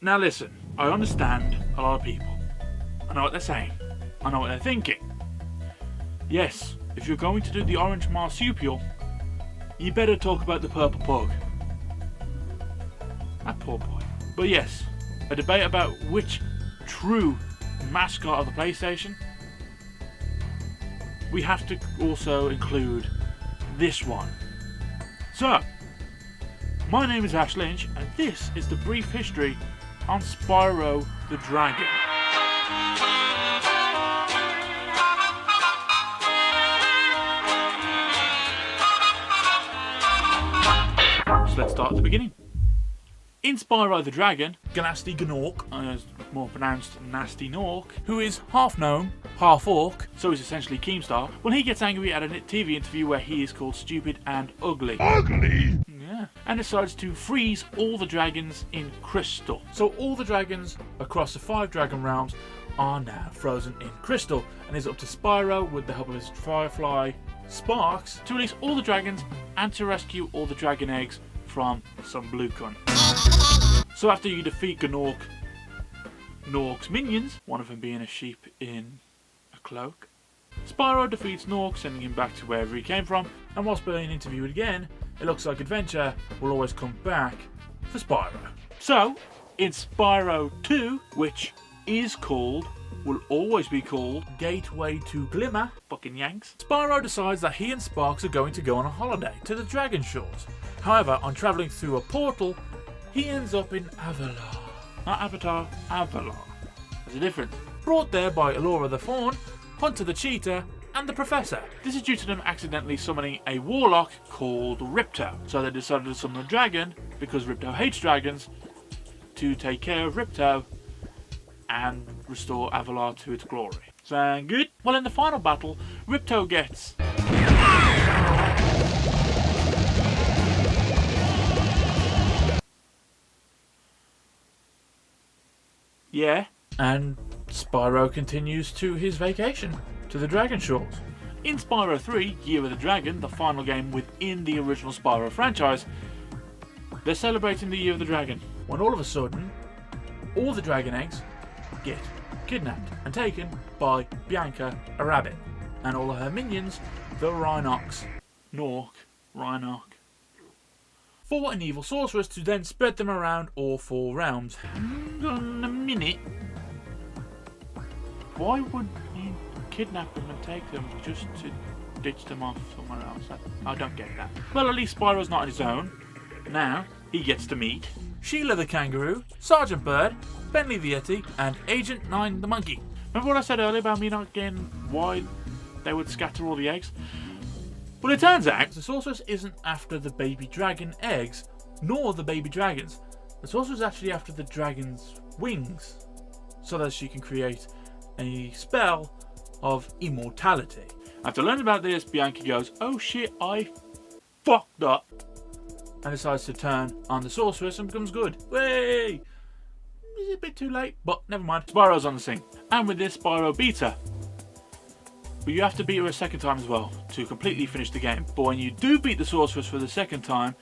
Now listen, I understand a lot of people. I know what they're saying. I know what they're thinking. Yes, if you're going to do the Orange Marsupial, you better talk about the Purple Pug. That poor boy. But yes, a debate about which true mascot of the PlayStation, we have to also include this one. So, my name is Ash Lynch, and this is the brief history on Spyro the Dragon. So let's start at the beginning. In Spyro the Dragon, Gnasty Gnorc, as more pronounced Nasty Nork, who is half gnome, half orc, so he's essentially Keemstar, well, he gets angry at a TV interview where he is called stupid and ugly. Ugly? Yeah. And decides to freeze all the dragons in crystal. So all the dragons across the 5 dragon realms are now frozen in crystal, and it's up to Spyro, with the help of his firefly Sparks, to release all the dragons and to rescue all the dragon eggs from some blue cunt. So after you defeat Gnorc's minions, one of them being a sheep in a cloak, Spyro defeats Gnorc, sending him back to wherever he came from, and whilst being interviewed again, it looks like adventure will always come back for Spyro. So, in Spyro 2, which is called, will always be called, Gateway to Glimmer, fucking Yanks, Spyro decides that he and Sparks are going to go on a holiday to the Dragon Shores. However, on travelling through a portal, he ends up in Avalar. Not Avatar, Avalar. There's a difference. Brought there by Elora the Fawn, Hunter the Cheetah, and the Professor. This is due to them accidentally summoning a warlock called Ripto. So they decided to summon a dragon, because Ripto hates dragons, to take care of Ripto and restore Avalar to its glory. Sound good? Well, in the final battle, Ripto gets... Yeah. And Spyro continues to his vacation to the Dragon Shores. In Spyro 3, Year of the Dragon, the final game within the original Spyro franchise, they're celebrating the Year of the Dragon, when all of a sudden, all the dragon eggs get kidnapped and taken by Bianca, a rabbit, and all of her minions, the Rhinox, Rhinoc, for an evil sorceress to then spread them around all 4 realms. Hang on a minute. Why would you kidnap them and take them just to ditch them off somewhere else? I don't get that. Well, at least Spyro's not on his own. Now, he gets to meet Sheila the Kangaroo, Sergeant Bird, Bentley the Yeti, and Agent 9 the Monkey. Remember what I said earlier about me not getting why they would scatter all the eggs? Well, it turns out the sorceress isn't after the baby dragon eggs, nor the baby dragons. The sorceress is actually after the dragon's wings, so that she can create a spell of immortality. After learning about this, Bianca goes, "Oh shit, I fucked up," and decides to turn on the sorceress and becomes good. Way! It's a bit too late, but never mind. Spyro's on the scene. And with this, Spyro beats her. But you have to beat her a second time as well to completely finish the game. But when you do beat the sorceress for the second time,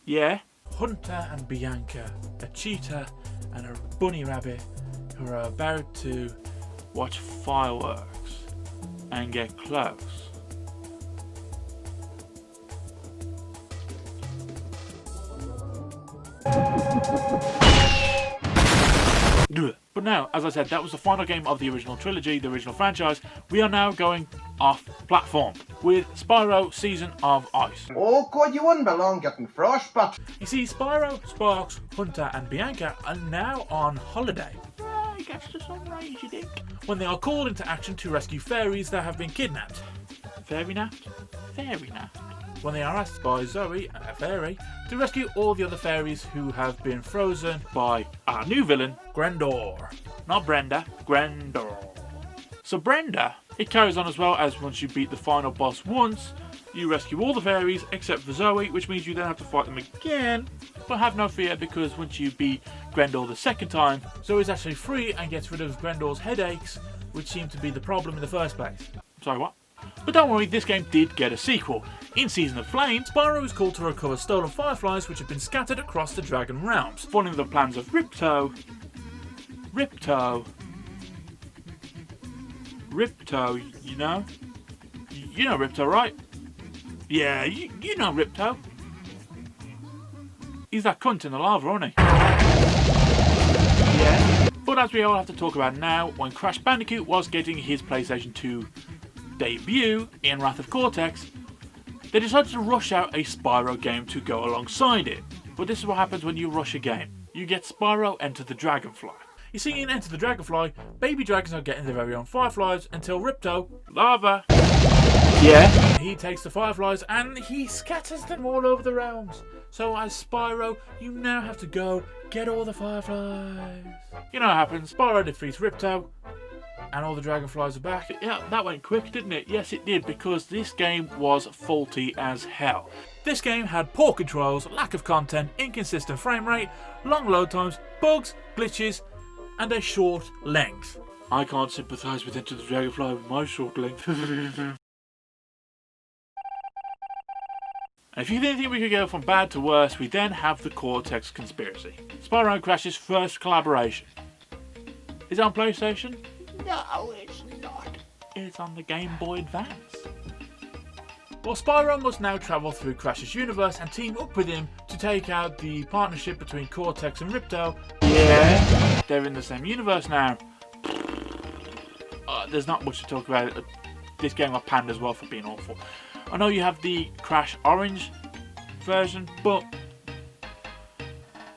yeah, Hunter and Bianca, a cheetah and a bunny rabbit, who are about to watch fireworks and get close. But now, as I said, that was the final game of the original trilogy, the original franchise. We are now going off platform with Spyro Season of Ice. Oh God, you wouldn't belong getting frostbite. You see, Spyro, Sparks, Hunter and Bianca are now on holiday. I guess to some range, you think. When they are called into action to rescue fairies that have been kidnapped. Fairy napped? Fairy napped. When they are asked by Zoe, a fairy, to rescue all the other fairies who have been frozen by our new villain, Grendor. Not Brenda, Grendor. So Brenda, it carries on as well as once you beat the final boss once, you rescue all the fairies except for Zoe, which means you then have to fight them again. But have no fear, because once you beat Grendor the second time, Zoe's actually free and gets rid of Grendor's headaches, which seemed to be the problem in the first place. Sorry, what? But don't worry, this game did get a sequel. In Season of Flame, Spyro is called to recover stolen fireflies which have been scattered across the Dragon realms, following the plans of Ripto, you know? You know Ripto, right? Yeah, you know Ripto. He's that cunt in the lava, isn't he? Yeah. But as we all have to talk about now, when Crash Bandicoot was getting his PlayStation 2 debut in Wrath of Cortex, they decided to rush out a Spyro game to go alongside it. But this is what happens when you rush a game. You get Spyro Enter the Dragonfly. You see, in Enter the Dragonfly, baby dragons are getting their very own fireflies until Ripto, lava, yeah, he takes the fireflies and he scatters them all over the realms. So as Spyro, you now have to go get all the fireflies. You know what happens, Spyro defeats Ripto and all the dragonflies are back. Yeah, that went quick, didn't it? Yes, it did, because this game was faulty as hell. This game had poor controls, lack of content, inconsistent frame rate, long load times, bugs, glitches, and a short length. I can't sympathise with Enter the Dragonfly with my short length. And if you didn't think we could go from bad to worse, we then have the Cortex Conspiracy. Spyro and Crash's first collaboration. Is it on PlayStation? No, it's not. It's on the Game Boy Advance. Well, Spyro must now travel through Crash's universe and team up with him to take out the partnership between Cortex and Ripto. Yeah, they're in the same universe now. There's not much to talk about. This game got panned as well for being awful. I know you have the Crash Orange version, but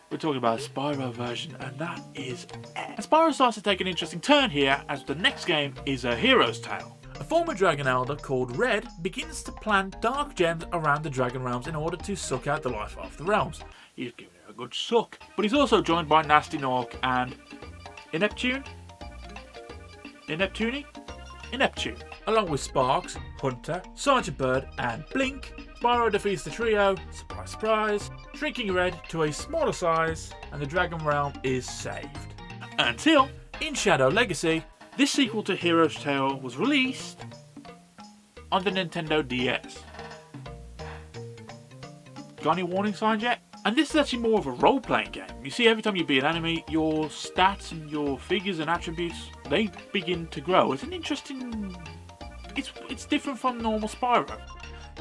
we're talking about a Spyro version, and that is it. And Spyro starts to take an interesting turn here, as the next game is a hero's tale. A former Dragon Elder called Red begins to plant dark gems around the Dragon realms in order to suck out the life of the realms. He's giving it a good suck. But he's also joined by Nasty Nork and Ineptune, along with Sparks, Hunter, Sergeant Bird and Blink. Spyro defeats the trio, surprise surprise, shrinking Red to a smaller size, and the Dragon realm is saved. Until, in Shadow Legacy, this sequel to Hero's Tale was released on the Nintendo DS. Got any warning signs yet? And this is actually more of a role-playing game. You see, every time you beat an enemy, your stats and your figures and attributes, they begin to grow. It's an interesting... It's different from normal Spyro.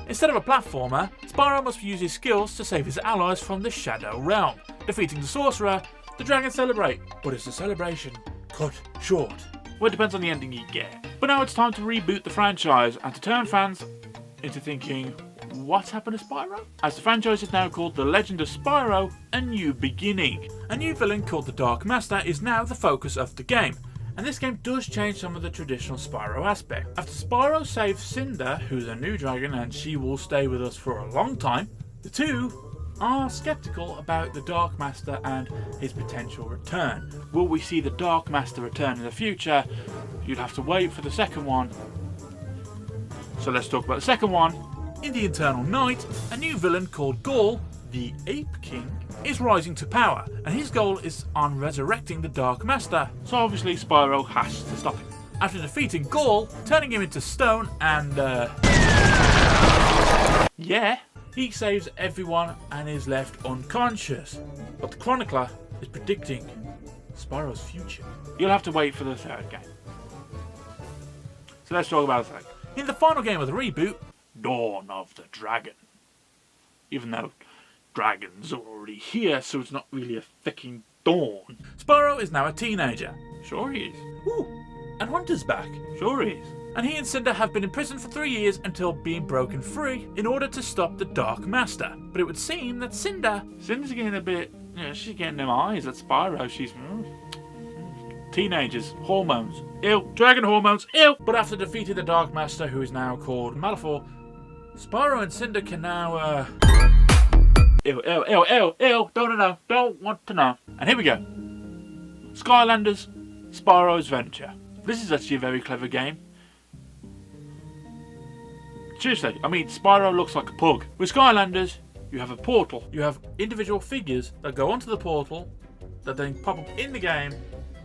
Instead of a platformer, Spyro must use his skills to save his allies from the Shadow Realm. Defeating the Sorcerer, the dragons celebrate. But is the celebration cut short? Well, it depends on the ending you get. But now it's time to reboot the franchise and to turn fans into thinking, what's happened to Spyro? As the franchise is now called The Legend of Spyro, A New Beginning. A new villain called the Dark Master is now the focus of the game. And this game does change some of the traditional Spyro aspect. After Spyro saves Cinder, who's a new dragon and she will stay with us for a long time, the two are skeptical about the Dark Master and his potential return. Will we see the Dark Master return in the future? You'd have to wait for the second one. So let's talk about the second one. In the Eternal Night, a new villain called Gaul, the Ape King, is rising to power, and his goal is on resurrecting the Dark Master. So obviously Spyro has to stop him. After defeating Gaul, turning him into stone and yeah, he saves everyone and is left unconscious. But the Chronicler is predicting Spyro's future. You'll have to wait for the third game. So let's talk about the third. In the final game of the reboot, Dawn of the Dragon. Even though dragons are already here, so it's not really a fucking dawn. Spyro is now a teenager. Sure he is. Ooh, and Hunter's back. Sure he is. And he and Cinder have been in prison for 3 years until being broken free in order to stop the Dark Master. But it would seem that Cinder's getting a bit, she's getting them eyes at Spyro. She's teenagers, hormones, ew, dragon hormones, ew. But after defeating the Dark Master, who is now called Malifaux, Spyro and Cinder can now ew, don't want to know. And here we go. Skylanders, Spyro's Venture. This is actually a very clever game. Seriously, I mean, Spyro looks like a pug. With Skylanders, you have a portal. You have individual figures that go onto the portal, that then pop up in the game,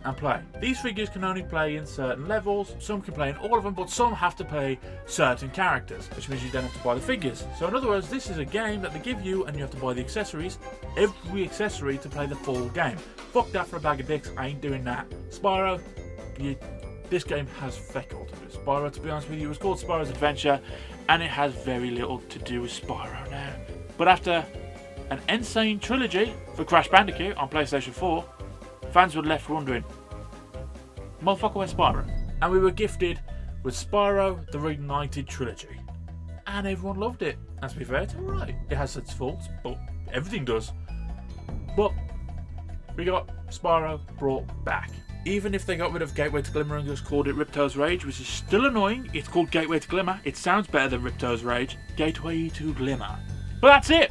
and play. These figures can only play in certain levels, some can play in all of them, but some have to play certain characters, which means you don't have to buy the figures. So in other words, this is a game that they give you and you have to buy the accessories, every accessory to play the full game. Fuck that for a bag of dicks, I ain't doing that. Spyro, this game has feckled. Spyro, to be honest with you, it was called Spyro's Adventure, and it has very little to do with Spyro now. But after an insane trilogy for Crash Bandicoot on PlayStation 4, fans were left wondering, motherfucker, where's Spyro? And we were gifted with Spyro The Reignited Trilogy. And everyone loved it. And to be fair, it's alright. It has its faults, but everything does. But we got Spyro brought back. Even if they got rid of Gateway to Glimmer and just called it Ripto's Rage, which is still annoying, it's called Gateway to Glimmer. It sounds better than Ripto's Rage. Gateway to Glimmer. But that's it!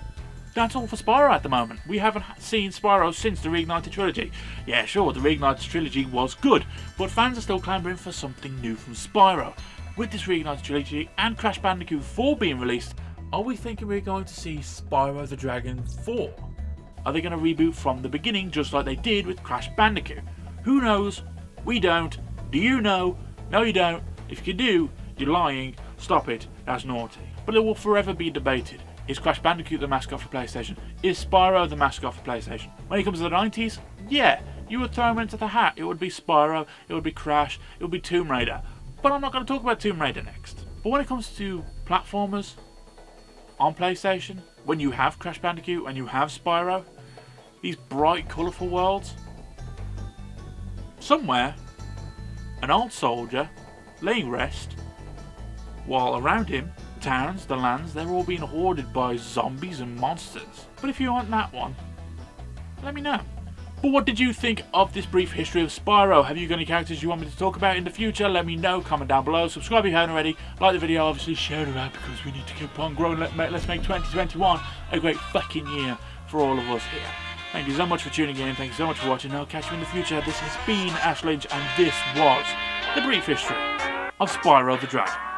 That's all for Spyro at the moment. We haven't seen Spyro since the Reignited Trilogy. Yeah, sure, the Reignited Trilogy was good, but fans are still clamouring for something new from Spyro. With this Reignited Trilogy and Crash Bandicoot 4 being released, are we thinking we're going to see Spyro the Dragon 4? Are they going to reboot from the beginning just like they did with Crash Bandicoot? Who knows? We don't. Do you know? No, you don't. If you do, you're lying. Stop it. That's naughty. But it will forever be debated. Is Crash Bandicoot the mascot for PlayStation? Is Spyro the mascot for PlayStation? When it comes to the 90s, yeah, you would throw him into the hat. It would be Spyro, it would be Crash, it would be Tomb Raider. But I'm not going to talk about Tomb Raider next. But when it comes to platformers on PlayStation, when you have Crash Bandicoot and you have Spyro, these bright, colourful worlds, somewhere, an old soldier laying rest, while around him, the towns, the lands, they're all being hoarded by zombies and monsters. But if you want that one, let me know. But what did you think of this brief history of Spyro? Have you got any characters you want me to talk about in the future? Let me know, comment down below, subscribe if you haven't already, like the video, obviously share it around because we need to keep on growing. Let's make 2021 a great fucking year for all of us here. Thank you so much for tuning in, thank you so much for watching, I'll catch you in the future. This has been Ash Lynch and this was the brief history of Spyro the Dragon.